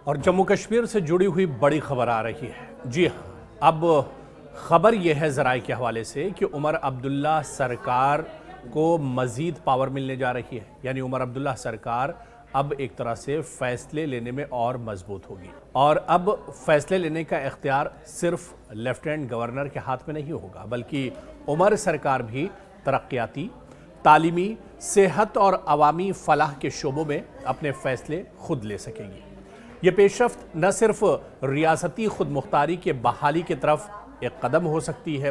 اور جموں کشمیر سے جڑی ہوئی بڑی خبر آ رہی ہے۔ جی ہاں، اب خبر یہ ہے ذرائع کے حوالے سے کہ عمر عبداللہ سرکار کو مزید پاور ملنے جا رہی ہے۔ یعنی عمر عبداللہ سرکار اب ایک طرح سے فیصلے لینے میں اور مضبوط ہوگی، اور اب فیصلے لینے کا اختیار صرف لیفٹیننٹ گورنر کے ہاتھ میں نہیں ہوگا، بلکہ عمر سرکار بھی ترقیاتی، تعلیمی، صحت اور عوامی فلاح کے شعبوں میں اپنے فیصلے خود لے سکیں گی۔ یہ پیش رفت نہ صرف ریاستی خود مختاری کے بحالی کی طرف ایک قدم ہو سکتی ہے،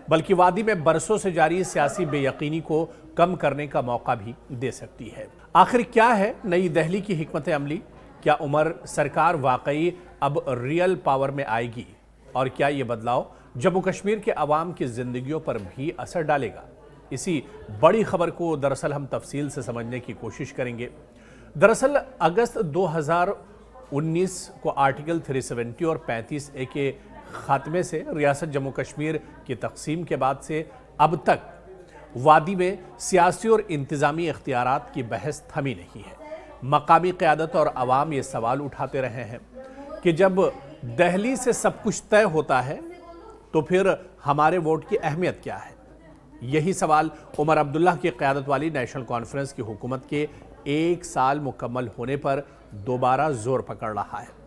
بلکہ وادی میں برسوں سے جاری سیاسی بے یقینی کو کم کرنے کا موقع بھی دے سکتی ہے۔ آخر کیا ہے نئی دہلی کی حکمت عملی؟ کیا عمر سرکار واقعی اب ریئل پاور میں آئے گی؟ اور کیا یہ بدلاؤ جموں کشمیر کے عوام کی زندگیوں پر بھی اثر ڈالے گا؟ اسی بڑی خبر کو دراصل ہم تفصیل سے سمجھنے کی کوشش کریں گے۔ دراصل اگست 2019 کو آرٹیکل 370 اور 35A کے خاتمے سے ریاست جموں کشمیر کی تقسیم کے بعد سے اب تک وادی میں سیاسی اور انتظامی اختیارات کی بحث تھمی نہیں ہے۔ مقامی قیادت اور عوام یہ سوال اٹھاتے رہے ہیں کہ جب دہلی سے سب کچھ طے ہوتا ہے تو پھر ہمارے ووٹ کی اہمیت کیا ہے؟ یہی سوال عمر عبداللہ کی قیادت والی نیشنل کانفرنس کی حکومت کے 1 سال مکمل ہونے پر دوبارہ زور پکڑ رہا ہے۔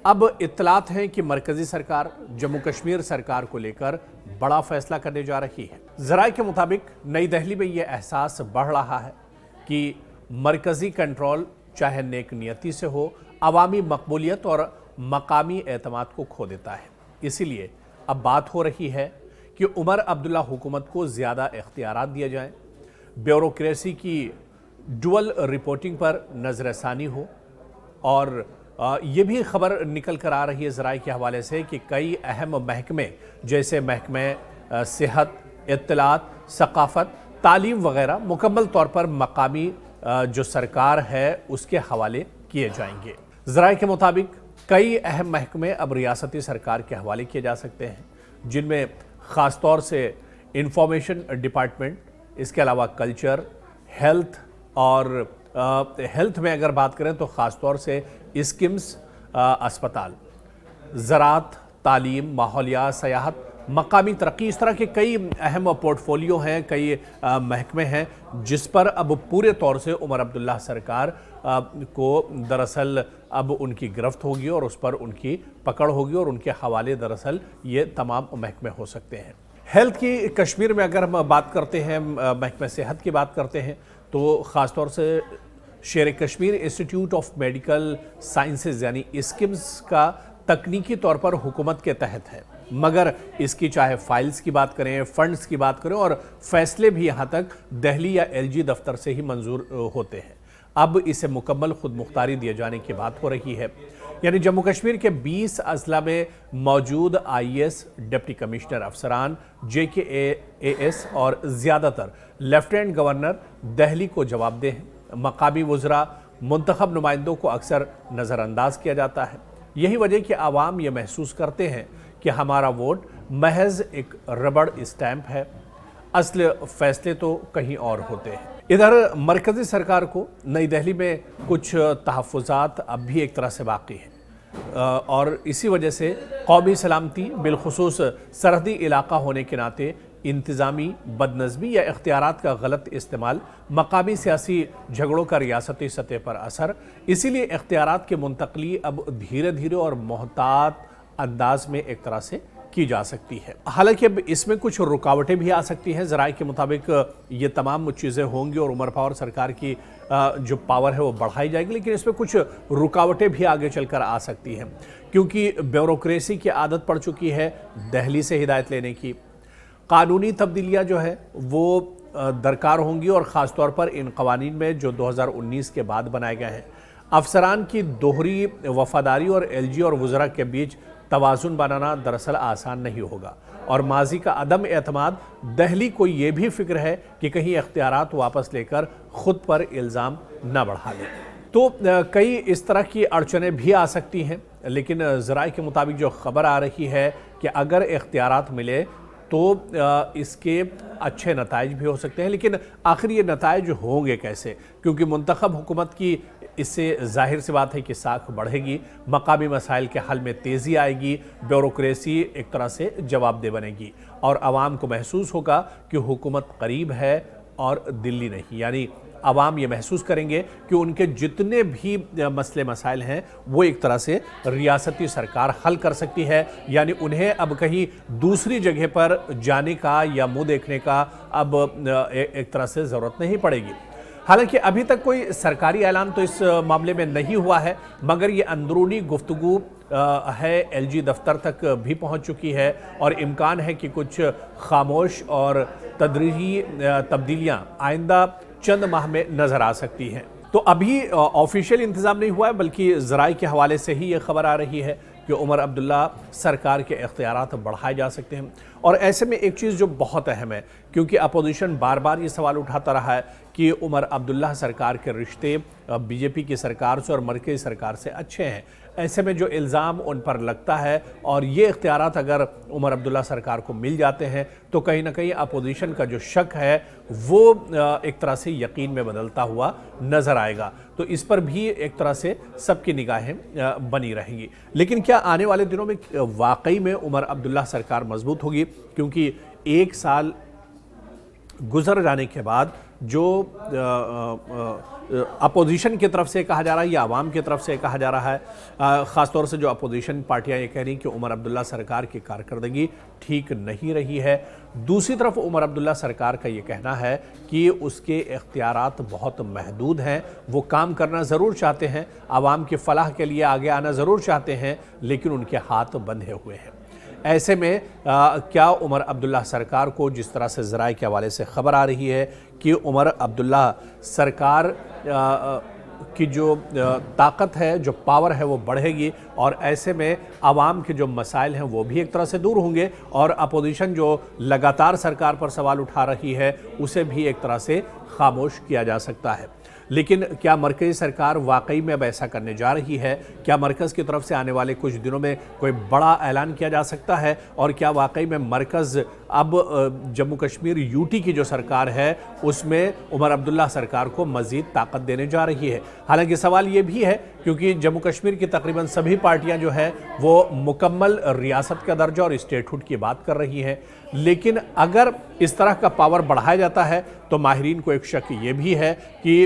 اب اطلاعات ہیں کہ مرکزی سرکار جموں کشمیر سرکار کو لے کر بڑا فیصلہ کرنے جا رہی ہے۔ ذرائع کے مطابق نئی دہلی میں یہ احساس بڑھ رہا ہے کہ مرکزی کنٹرول چاہے نیک نیتی سے ہو، عوامی مقبولیت اور مقامی اعتماد کو کھو دیتا ہے۔ اسی لیے اب بات ہو رہی ہے کہ عمر عبداللہ حکومت کو زیادہ اختیارات دیے جائیں، بیوروکریسی کی ڈول رپورٹنگ پر نظر ثانی ہو، اور یہ بھی خبر نکل کر آ رہی ہے ذرائع کے حوالے سے کہ کئی اہم محکمے جیسے محکمہ صحت، اطلاعات، ثقافت، تعلیم وغیرہ مکمل طور پر مقامی جو سرکار ہے اس کے حوالے کیے جائیں گے۔ ذرائع کے مطابق کئی اہم محکمے اب ریاستی سرکار کے حوالے کیے جا سکتے ہیں، جن میں خاص طور سے انفارمیشن ڈپارٹمنٹ، اس کے علاوہ کلچر، ہیلتھ، اور ہیلتھ میں اگر بات کریں تو خاص طور سے اسکمز، اسپتال، زراعت، تعلیم، ماحولیات، سیاحت، مقامی ترقی، اس طرح کے کئی اہم پورٹ فولیو ہیں، کئی محکمے ہیں جس پر اب پورے طور سے عمر عبداللہ سرکار کو دراصل اب ان کی گرفت ہوگی اور اس پر ان کی پکڑ ہوگی، اور ان کے حوالے دراصل یہ تمام محکمے ہو سکتے ہیں۔ ہیلتھ کی کشمیر میں اگر ہم بات کرتے ہیں، محکمہ صحت کی بات کرتے ہیں، تو خاص طور سے شیر Kashmir institute of medical sciences یعنی اسکمز کا تکنیکی طور پر حکومت کے تحت ہے، مگر اس کی چاہے فائلز کی بات کریں، فنڈز کی بات کریں، اور فیصلے بھی یہاں تک دہلی یا LG دفتر سے ہی منظور ہوتے ہیں۔ اب اسے مکمل خود مختاری دیے جانے کی بات ہو رہی ہے، یعنی جموں کشمیر کے 20 اضلاع میں موجود IAS ڈپٹی کمشنر افسران، JKAS اور زیادہ تر لیفٹیننٹ گورنر دہلی کو جواب دہ ہیں۔ مقامی وزراء، منتخب نمائندوں کو اکثر نظر انداز کیا جاتا ہے۔ یہی وجہ کہ عوام یہ محسوس کرتے ہیں کہ ہمارا ووٹ محض ایک ربڑ اسٹیمپ ہے، اصل فیصلے تو کہیں اور ہوتے ہیں۔ ادھر مرکزی سرکار کو نئی دہلی میں کچھ تحفظات اب بھی ایک طرح سے باقی ہیں، اور اسی وجہ سے قومی سلامتی، بالخصوص سرحدی علاقہ ہونے کے ناطے انتظامی بدنظمی یا اختیارات کا غلط استعمال، مقامی سیاسی جھگڑوں کا ریاستی سطح پر اثر، اسی لیے اختیارات کی منتقلی اب دھیرے دھیرے اور محتاط انداز میں ایک طرح سے کی جا سکتی ہے۔ حالانکہ اب اس میں کچھ رکاوٹیں بھی آ سکتی ہیں۔ ذرائع کے مطابق یہ تمام چیزیں ہوں گی اور عمر پاور سرکار کی جو پاور ہے وہ بڑھائی جائے گی، لیکن اس میں کچھ رکاوٹیں بھی آگے چل کر آ سکتی ہیں، کیونکہ بیوروکریسی کی عادت پڑ چکی ہے دہلی سے ہدایت لینے کی۔ قانونی تبدیلیاں جو ہے وہ درکار ہوں گی، اور خاص طور پر ان قوانین میں جو 2019 کے بعد بنائے گئے ہیں۔ افسران کی دوہری وفاداری اور LG اور وزراء کے بیچ توازن بنانا دراصل آسان نہیں ہوگا، اور ماضی کا عدم اعتماد دہلی کو یہ بھی فکر ہے کہ کہیں اختیارات واپس لے کر خود پر الزام نہ بڑھا لے۔ تو کئی اس طرح کی اڑچنیں بھی آ سکتی ہیں، لیکن ذرائع کے مطابق جو خبر آ رہی ہے کہ اگر اختیارات ملے تو اس کے اچھے نتائج بھی ہو سکتے ہیں، لیکن آخر یہ نتائج ہوں گے کیسے؟ کیونکہ منتخب حکومت کی اس سے ظاہر سی بات ہے کہ ساکھ بڑھے گی، مقامی مسائل کے حل میں تیزی آئے گی، بیوروکریسی ایک طرح سے جواب دہ بنے گی اور عوام کو محسوس ہوگا کہ حکومت قریب ہے اور دلی نہیں، یعنی عوام یہ محسوس کریں گے کہ ان کے جتنے بھی مسئلے مسائل ہیں وہ ایک طرح سے ریاستی سرکار حل کر سکتی ہے، یعنی انہیں اب کہیں دوسری جگہ پر جانے کا یا منہ دیکھنے کا اب ایک طرح سے ضرورت نہیں پڑے گی۔ حالانکہ ابھی تک کوئی سرکاری اعلان تو اس معاملے میں نہیں ہوا ہے، مگر یہ اندرونی گفتگو ہے ایل جی دفتر تک بھی پہنچ چکی ہے اور امکان ہے کہ کچھ خاموش اور تدریجی تبدیلیاں آئندہ چند ماہ میں نظر آ سکتی ہیں۔ تو ابھی آفیشیل انتظام نہیں ہوا ہے، بلکہ ذرائع کے حوالے سے ہی یہ خبر آ رہی ہے کہ عمر عبداللہ سرکار کے اختیارات بڑھائے جا سکتے ہیں۔ اور ایسے میں ایک چیز جو بہت اہم ہے، کیونکہ اپوزیشن بار بار یہ سوال اٹھاتا رہا ہے کہ عمر عبداللہ سرکار کے رشتے بی جے پی کی سرکار سے اور مرکزی سرکار سے اچھے ہیں، ایسے میں جو الزام ان پر لگتا ہے اور یہ اختیارات اگر عمر عبداللہ سرکار کو مل جاتے ہیں تو کہیں نہ کہیں اپوزیشن کا جو شک ہے وہ ایک طرح سے یقین میں بدلتا ہوا نظر آئے گا، تو اس پر بھی ایک طرح سے سب کی نگاہیں بنی رہیں گی۔ لیکن کیا آنے والے دنوں میں واقعی میں عمر عبداللہ سرکار مضبوط ہوگی؟ کیونکہ ایک سال گزر جانے کے بعد جو اپوزیشن کی طرف سے کہا جا رہا ہے یا عوام کی طرف سے کہا جا رہا ہے، خاص طور سے جو اپوزیشن پارٹیاں یہ کہہ رہی ہیں کہ عمر عبداللہ سرکار کی کارکردگی ٹھیک نہیں رہی ہے، دوسری طرف عمر عبداللہ سرکار کا یہ کہنا ہے کہ اس کے اختیارات بہت محدود ہیں، وہ کام کرنا ضرور چاہتے ہیں، عوام کی فلاح کے لیے آگے آنا ضرور چاہتے ہیں، لیکن ان کے ہاتھ بندھے ہوئے ہیں۔ ایسے میں کیا عمر عبداللہ سرکار کو جس طرح سے ذرائع کے حوالے سے خبر آ رہی ہے کہ عمر عبداللہ سرکار کی جو طاقت ہے، جو پاور ہے وہ بڑھے گی اور ایسے میں عوام کے جو مسائل ہیں وہ بھی ایک طرح سے دور ہوں گے اور اپوزیشن جو لگاتار سرکار پر سوال اٹھا رہی ہے اسے بھی ایک طرح سے خاموش کیا جا سکتا ہے۔ لیکن کیا مرکزی سرکار واقعی میں اب ایسا کرنے جا رہی ہے؟ کیا مرکز کی طرف سے آنے والے کچھ دنوں میں کوئی بڑا اعلان کیا جا سکتا ہے؟ اور کیا واقعی میں مرکز اب جموں کشمیر یو ٹی کی جو سرکار ہے اس میں عمر عبداللہ سرکار کو مزید طاقت دینے جا رہی ہے؟ حالانکہ سوال یہ بھی ہے کیونکہ جموں کشمیر کی تقریباً سبھی پارٹیاں جو ہیں وہ مکمل ریاست کا درجہ اور اسٹیٹ ہوڈ کی بات کر رہی ہیں، لیکن اگر اس طرح کا پاور بڑھایا جاتا ہے تو ماہرین کو ایک شک یہ بھی ہے کہ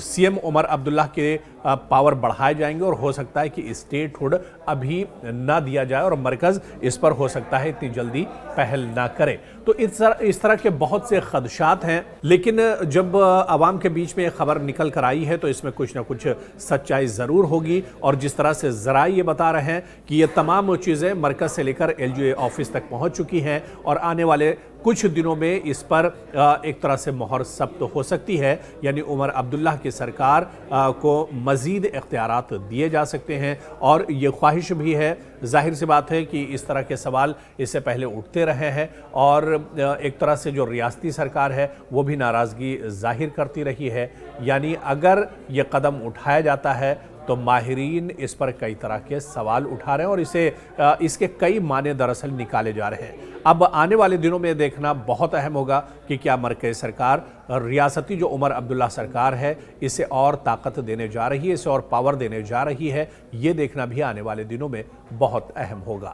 سی ایم عمر عبداللہ کے پاور بڑھائے جائیں گے اور ہو سکتا ہے کہ اسٹیٹ ہوڈ ابھی نہ دیا جائے اور مرکز اس پر ہو سکتا ہے اتنی جلدی پہل نہ کرے۔ تو اس طرح کے بہت سے خدشات ہیں، لیکن جب عوام کے بیچ میں یہ خبر نکل کر آئی ہے تو اس میں کچھ نہ کچھ سچائی ضرور ہوگی، اور جس طرح سے ذرائع یہ بتا رہے ہیں کہ یہ تمام چیزیں مرکز سے لے کر ایل جی آفس تک پہنچ چکی ہیں اور آنے والے کچھ دنوں میں اس پر ایک طرح سے مہر ثبت ہو سکتی ہے، یعنی عمر عبداللہ کی سرکار کو مزید اختیارات دیے جا سکتے ہیں، اور یہ خواہش بھی ہے، ظاہر سی بات ہے کہ اس طرح کے سوال اس سے پہلے اٹھتے رہے ہیں اور ایک طرح سے جو ریاستی سرکار ہے وہ بھی ناراضگی ظاہر کرتی رہی ہے، یعنی اگر یہ قدم اٹھایا جاتا ہے تو ماہرین اس پر کئی طرح کے سوال اٹھا رہے ہیں اور اس کے کئی معنی دراصل نکالے جا رہے ہیں۔ اب آنے والے دنوں میں دیکھنا بہت اہم ہوگا کہ کیا مرکزی سرکار ریاستی جو عمر عبداللہ سرکار ہے اسے اور طاقت دینے جا رہی ہے، اسے اور پاور دینے جا رہی ہے، یہ دیکھنا بھی آنے والے دنوں میں بہت اہم ہوگا۔